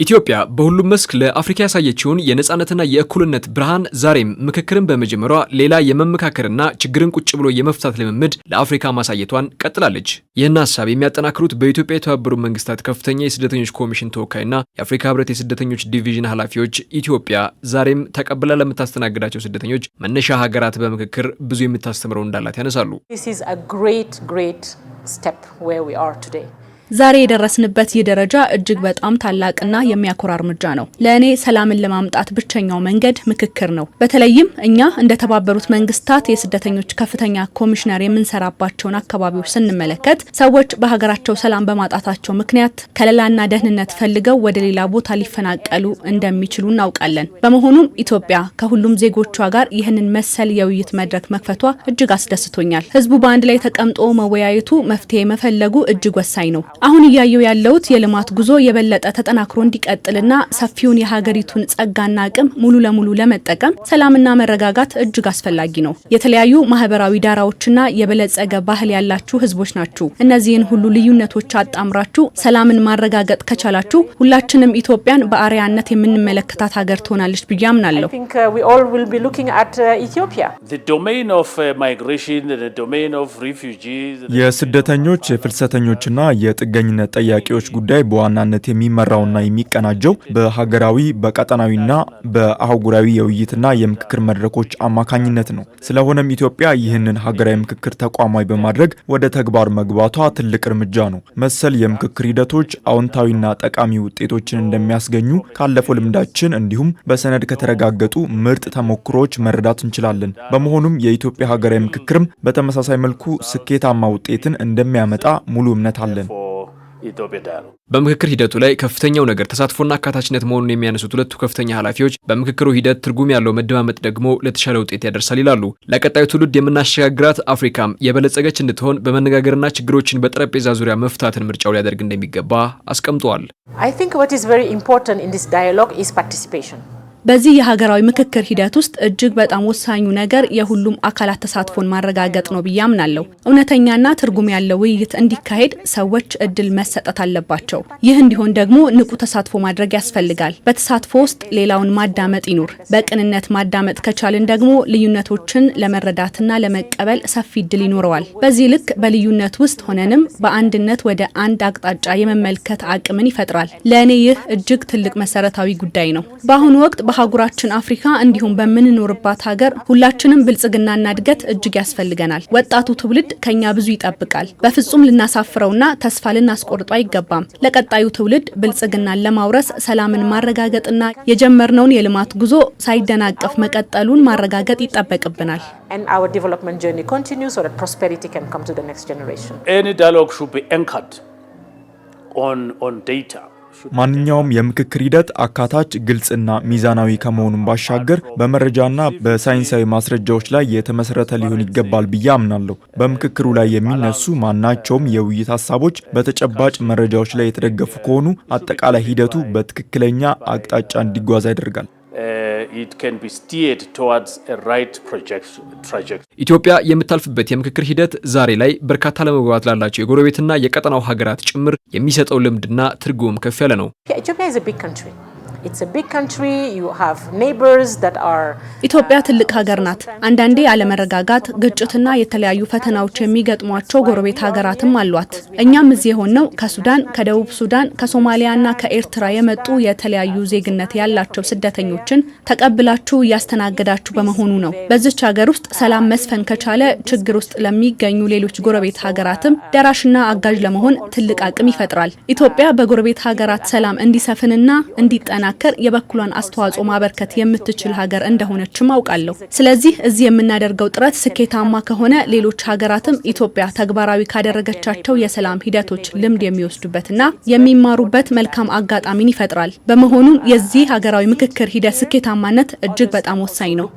ኢትዮጵያ በሁሉም መስክ ለአፍሪካ ያሳየችውን የነጻነትና የእኩልነት ብርሃን ዛሬም ምክክርን በመጀመሯ ሌላ የመመካከርና ችግርን ቁጭ ብሎ የመፍታት ልምምድ ለአፍሪካ ማሳየቷን ቀጥላለች። ይህን ሀሳብ የሚያጠናክሩት በኢትዮጵያ የተባበሩት መንግስታት ከፍተኛ የስደተኞች ኮሚሽን ተወካይና የአፍሪካ ህብረት የስደተኞች ዲቪዥን ኃላፊዎች ኢትዮጵያ ዛሬም ተቀብላ ለምታስተናግዳቸው ስደተኞች መነሻ ሀገራት በምክክር ብዙ የምታስተምረው እንዳላት ያነሳሉ። ዛሬ የደረስንበት ይህ ደረጃ እጅግ በጣም ታላቅና የሚያኮራ እርምጃ ነው። ለእኔ ሰላምን ለማምጣት ብቸኛው መንገድ ምክክር ነው። በተለይም እኛ እንደ ተባበሩት መንግስታት የስደተኞች ከፍተኛ ኮሚሽነር የምንሰራባቸውን አካባቢዎች ስንመለከት ሰዎች በሀገራቸው ሰላም በማጣታቸው ምክንያት ከለላና ደህንነት ፈልገው ወደ ሌላ ቦታ ሊፈናቀሉ እንደሚችሉ እናውቃለን። በመሆኑም ኢትዮጵያ ከሁሉም ዜጎቿ ጋር ይህንን መሰል የውይይት መድረክ መክፈቷ እጅግ አስደስቶኛል። ህዝቡ በአንድ ላይ ተቀምጦ መወያየቱ፣ መፍትሄ መፈለጉ እጅግ ወሳኝ ነው። አሁን እያየው ያለውት የልማት ጉዞ የበለጠ ተጠናክሮ እንዲቀጥልና ሰፊውን የሀገሪቱን ጸጋና አቅም ሙሉ ለሙሉ ለመጠቀም ሰላምና መረጋጋት እጅግ አስፈላጊ ነው። የተለያዩ ማህበራዊ ዳራዎችና የበለጸገ ባህል ያላችሁ ህዝቦች ናችሁ። እነዚህን ሁሉ ልዩነቶች አጣምራችሁ ሰላምን ማረጋገጥ ከቻላችሁ ሁላችንም ኢትዮጵያን በአርአያነት የምንመለከታት ሀገር ትሆናለች ብዬ አምናለሁ። የስደተኞች የፍልሰተኞችና የጥገኝነት ጠያቂዎች ጉዳይ በዋናነት የሚመራውና የሚቀናጀው በሀገራዊ በቀጠናዊና በአህጉራዊ የውይይትና የምክክር መድረኮች አማካኝነት ነው። ስለሆነም ኢትዮጵያ ይህንን ሀገራዊ ምክክር ተቋማዊ በማድረግ ወደ ተግባር መግባቷ ትልቅ እርምጃ ነው። መሰል የምክክር ሂደቶች አዎንታዊና ጠቃሚ ውጤቶችን እንደሚያስገኙ ካለፈው ልምዳችን እንዲሁም በሰነድ ከተረጋገጡ ምርጥ ተሞክሮዎች መረዳት እንችላለን። በመሆኑም የኢትዮጵያ ሀገራዊ ምክክርም በተመሳሳይ መልኩ ስኬታማ ውጤትን እንደሚያመጣ ሙሉ እምነት አለን። በምክክር ሂደቱ ላይ ከፍተኛው ነገር ተሳትፎና አካታችነት መሆኑን የሚያነሱት ሁለቱ ከፍተኛ ኃላፊዎች በምክክሩ ሂደት ትርጉም ያለው መደማመጥ ደግሞ ለተሻለ ውጤት ያደርሳል ይላሉ። ለቀጣዩ ትውልድ የምናሸጋግራት አፍሪካም የበለጸገች እንድትሆን በመነጋገርና ችግሮችን በጠረጴዛ ዙሪያ መፍታትን ምርጫው ሊያደርግ እንደሚገባ አስቀምጠዋል። በዚህ የሀገራዊ ምክክር ሂደት ውስጥ እጅግ በጣም ወሳኙ ነገር የሁሉም አካላት ተሳትፎን ማረጋገጥ ነው ብዬ አምናለሁ። እውነተኛና ትርጉም ያለው ውይይት እንዲካሄድ ሰዎች እድል መሰጠት አለባቸው። ይህ እንዲሆን ደግሞ ንቁ ተሳትፎ ማድረግ ያስፈልጋል። በተሳትፎ ውስጥ ሌላውን ማዳመጥ ይኑር። በቅንነት ማዳመጥ ከቻልን ደግሞ ልዩነቶችን ለመረዳትና ለመቀበል ሰፊ እድል ይኖረዋል። በዚህ ልክ በልዩነት ውስጥ ሆነንም በአንድነት ወደ አንድ አቅጣጫ የመመልከት አቅምን ይፈጥራል። ለእኔ ይህ እጅግ ትልቅ መሰረታዊ ጉዳይ ነው። በአሁኑ ወቅት በአህጉራችን አፍሪካ እንዲሁም በምንኖርባት ሀገር ሁላችንም ብልጽግናና እድገት እጅግ ያስፈልገናል። ወጣቱ ትውልድ ከኛ ብዙ ይጠብቃል። በፍጹም ልናሳፍረውና ተስፋ ልናስቆርጦ አይገባም። ለቀጣዩ ትውልድ ብልጽግናን ለማውረስ ሰላምን ማረጋገጥና የጀመርነውን የልማት ጉዞ ሳይደናቀፍ መቀጠሉን ማረጋገጥ ይጠበቅብናል። ማንኛውም የምክክር ሂደት አካታች፣ ግልጽና ሚዛናዊ ከመሆኑም ባሻገር በመረጃና በሳይንሳዊ ማስረጃዎች ላይ የተመሰረተ ሊሆን ይገባል ብዬ አምናለሁ። በምክክሩ ላይ የሚነሱ ማናቸውም የውይይት ሀሳቦች በተጨባጭ መረጃዎች ላይ የተደገፉ ከሆኑ አጠቃላይ ሂደቱ በትክክለኛ አቅጣጫ እንዲጓዝ ያደርጋል። ኢትዮጵያ የምታልፍበት የምክክር ሂደት ዛሬ ላይ በርካታ ለመግባባት ላላቸው የጎረቤትና የቀጠናው ሀገራት ጭምር የሚሰጠው ልምድና ትርጉም ከፍ ያለ ነው። ኢትዮጵያ ትልቅ ሀገር ናት። አንዳንዴ አለመረጋጋት፣ ግጭትና የተለያዩ ፈተናዎች የሚገጥሟቸው ጎረቤት ሀገራትም አሏት። እኛም እዚህ የሆነው ከሱዳን፣ ከደቡብ ሱዳን፣ ከሶማሊያና ከኤርትራ የመጡ የተለያዩ ዜግነት ያላቸው ስደተኞችን ተቀብላችሁ እያስተናገዳችሁ በመሆኑ ነው። በዚች ሀገር ውስጥ ሰላም መስፈን ከቻለ ችግር ውስጥ ለሚገኙ ሌሎች ጎረቤት ሀገራትም ደራሽና አጋዥ ለመሆን ትልቅ አቅም ይፈጥራል። ኢትዮጵያ በጎረቤት ሀገራት ሰላም እንዲሰፍንና እንዲጠናከር የበኩሏን አስተዋጽኦ ማበርከት የምትችል ሀገር እንደሆነችም አውቃለሁ። ስለዚህ እዚህ የምናደርገው ጥረት ስኬታማ ከሆነ ሌሎች ሀገራትም ኢትዮጵያ ተግባራዊ ካደረገቻቸው የሰላም ሂደቶች ልምድ የሚወስዱበትና የሚማሩበት መልካም አጋጣሚን ይፈጥራል። በመሆኑም የዚህ ሀገራዊ ምክክር ሂደት ስኬታማነት እጅግ በጣም ወሳኝ ነው።